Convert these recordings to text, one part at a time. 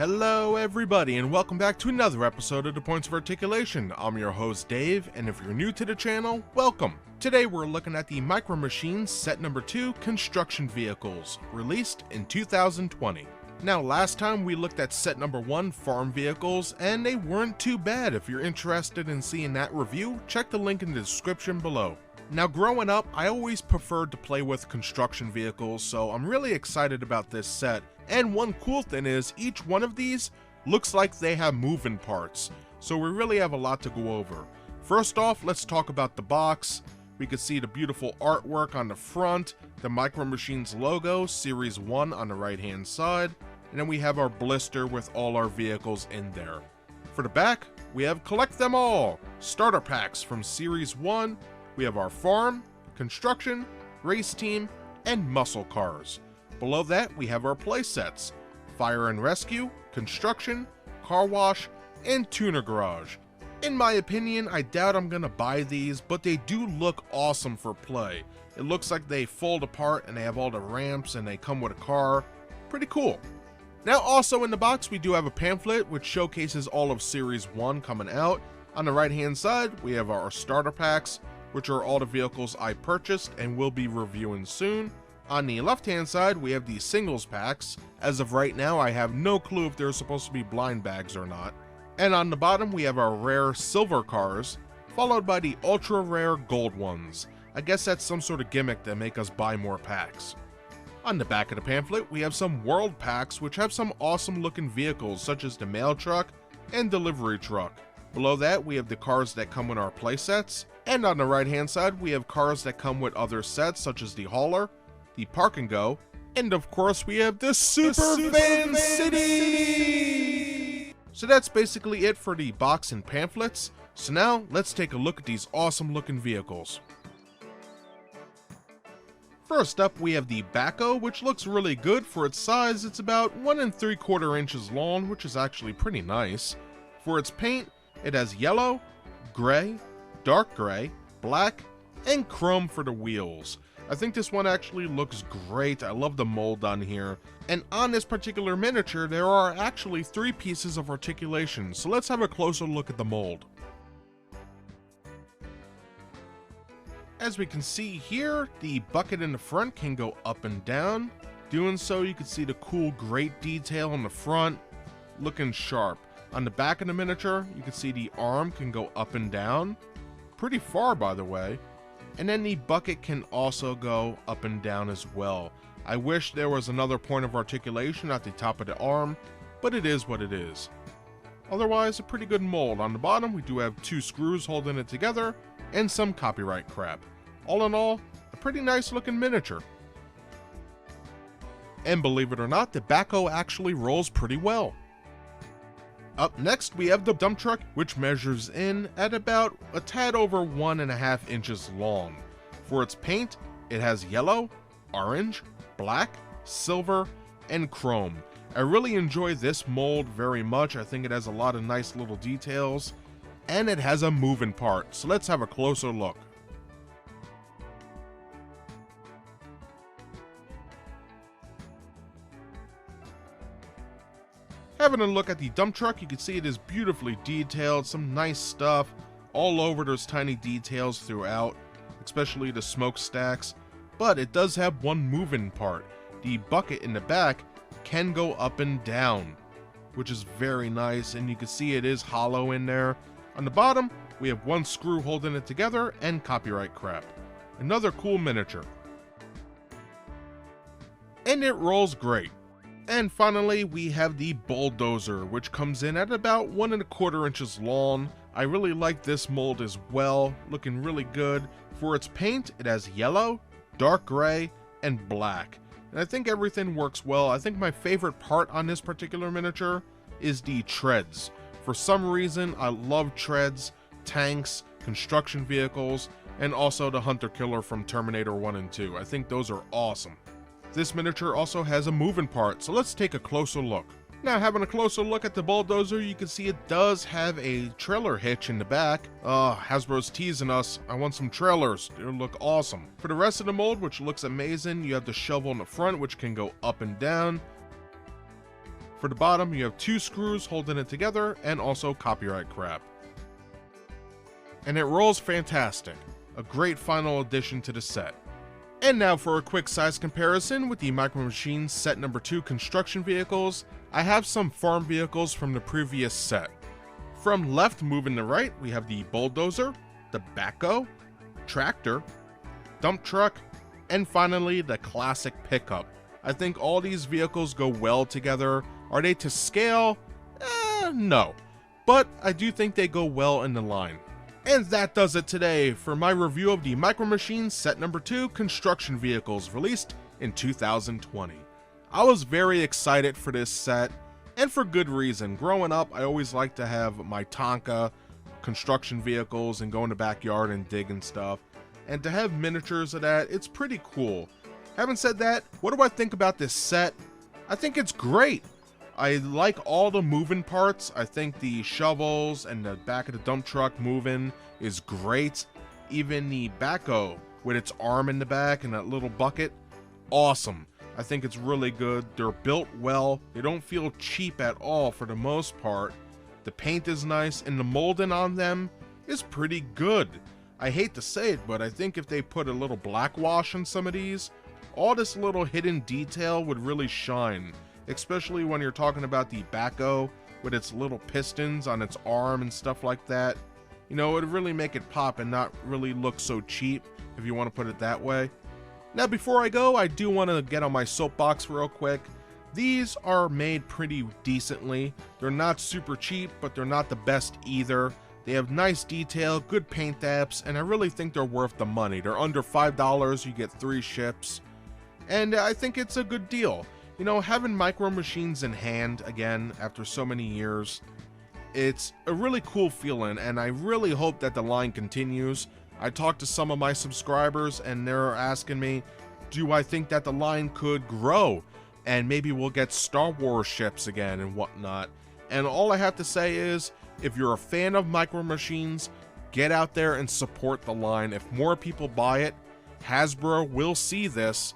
Hello everybody and welcome back to another episode of The Points of Articulation. I'm your host Dave, and if you're new to the channel, welcome. Today we're looking at the Micro Machines set number 2 construction vehicles, released in 2020. Now last time we looked at set number 1 farm vehicles, and they weren't too bad. If you're interested in seeing that review, check the link in the description below. Now growing up, I always preferred to play with construction vehicles, so I'm really excited about this set. And one cool thing is, each one of these looks like they have moving parts, so we really have a lot to go over. First off, let's talk about the box. We can see the beautiful artwork on the front, the Micro Machines logo, Series 1 on the right hand side, and then we have our blister with all our vehicles in there. For the back, we have Collect Them All, starter packs from Series 1, we have our farm, construction, race team, and muscle cars. Below that, we have our play sets, fire and rescue, construction, car wash, and tuner garage. In my opinion, I doubt I'm gonna buy these, but they do look awesome for play. It looks like they fold apart and they have all the ramps and they come with a car. Pretty cool. Now also in the box, we do have a pamphlet which showcases all of Series 1 coming out. On the right hand side, we have our starter packs, which are all the vehicles I purchased and will be reviewing soon. On the left hand side, we have the singles packs. As of right now, I have no clue if they're supposed to be blind bags or not. And on the bottom, we have our rare silver cars, followed by the ultra rare gold ones. I guess that's some sort of gimmick to make us buy more packs. On the back of the pamphlet, we have some world packs which have some awesome looking vehicles such as the mail truck and delivery truck. Below that, we have the cars that come with our playsets. And on the right hand side, we have cars that come with other sets such as the hauler, the park and go, and of course we have the Super Van City! So that's basically it for the box and pamphlets. So now let's take a look at these awesome looking vehicles. First up, we have the Baco, which looks really good for its size. It's about 1 3/4 inches long, which is actually pretty nice. For its paint, it has yellow, gray, dark gray, black, and chrome for the wheels. I think this one actually looks great. I love the mold on here. And on this particular miniature, there are actually 3 pieces of articulation, so let's have a closer look at the mold. As we can see here, the bucket in the front can go up and down. Doing so, you can see the cool grate detail on the front, looking sharp. On the back of the miniature, you can see the arm can go up and down, pretty far by the way. And then the bucket can also go up and down as well. I wish there was another point of articulation at the top of the arm, but it is what it is. Otherwise, a pretty good mold. On the bottom, we do have 2 screws holding it together, and some copyright crap. All in all, a pretty nice looking miniature. And believe it or not, the Baco actually rolls pretty well. Up next, we have the dump truck, which measures in at about a tad over 1.5 inches long. For its paint, it has yellow, orange, black, silver, and chrome. I really enjoy this mold very much. I think it has a lot of nice little details, and it has a moving part, so let's have a closer look. Having a look at the dump truck, you can see it is beautifully detailed, some nice stuff. All over there's tiny details throughout, especially the smokestacks, but it does have one moving part. The bucket in the back can go up and down, which is very nice, and you can see it is hollow in there. On the bottom, we have 1 screw holding it together and copyright crap. Another cool miniature. And it rolls great. And finally, we have the Bulldozer, which comes in at about 1 1/4 inches long. I really like this mold as well, looking really good. For its paint, it has yellow, dark gray, and black. And I think everything works well. I think my favorite part on this particular miniature is the treads. For some reason, I love treads, tanks, construction vehicles, and also the Hunter Killer from Terminator 1 and 2. I think those are awesome. This miniature also has a moving part, so let's take a closer look. Now, having a closer look at the Bulldozer, you can see it does have a trailer hitch in the back. Hasbro's teasing us. I want some trailers. They look awesome. For the rest of the mold, which looks amazing, you have the shovel in the front, which can go up and down. For the bottom, you have 2 screws holding it together and also copyright crap. And it rolls fantastic. A great final addition to the set. And now for a quick size comparison with the Micro Machines set number 2 construction vehicles. I have some farm vehicles from the previous set. From left moving to right, we have the bulldozer, the backhoe, tractor, dump truck, and finally the classic pickup. I think all these vehicles go well together. Are they to scale? No. But I do think they go well in the line. And that does it today for my review of the Micro Machines set number 2 construction vehicles released in 2020. I was very excited for this set, and for good reason. Growing up, I always liked to have my Tonka construction vehicles and go in the backyard and dig and stuff. And to have miniatures of that, it's pretty cool. Having said that, what do I think about this set? I think it's great. I like all the moving parts. I think the shovels and the back of the dump truck moving is great. Even the backhoe with its arm in the back and that little bucket, awesome. I think it's really good. They're built well. They don't feel cheap at all for the most part. The paint is nice and the molding on them is pretty good. I hate to say it, but I think if they put a little black wash on some of these, all this little hidden detail would really shine. Especially when you're talking about the backhoe with its little pistons on its arm and stuff like that. You know, it would really make it pop and not really look so cheap, if you want to put it that way. Now before I go, I do want to get on my soapbox real quick. These are made pretty decently. They're not super cheap, but they're not the best either. They have nice detail, good paint apps, and I really think they're worth the money. They're under $5, you get 3 ships, and I think it's a good deal. You know, having Micro Machines in hand again after so many years, it's a really cool feeling, and I really hope that the line continues. I talked to some of my subscribers and they're asking me, do I think that the line could grow and maybe we'll get Star Wars ships again and whatnot. And all I have to say is, if you're a fan of Micro Machines, get out there and support the line. If more people buy it, Hasbro will see this,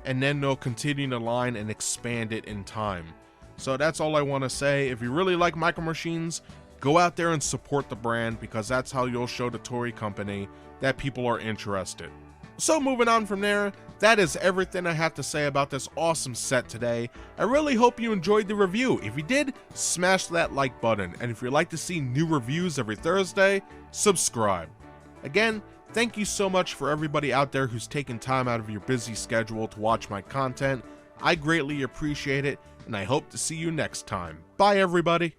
and then they'll continue the line and expand it in time. So that's all I want to say. If you really like Micro Machines, go out there and support the brand, because that's how you'll show the toy company that people are interested. So moving on from there, that is everything I have to say about this awesome set today. I really hope you enjoyed the review. If you did, smash that like button, and if you'd like to see new reviews every Thursday, subscribe. Again, thank you so much for everybody out there who's taken time out of your busy schedule to watch my content. I greatly appreciate it, and I hope to see you next time. Bye everybody!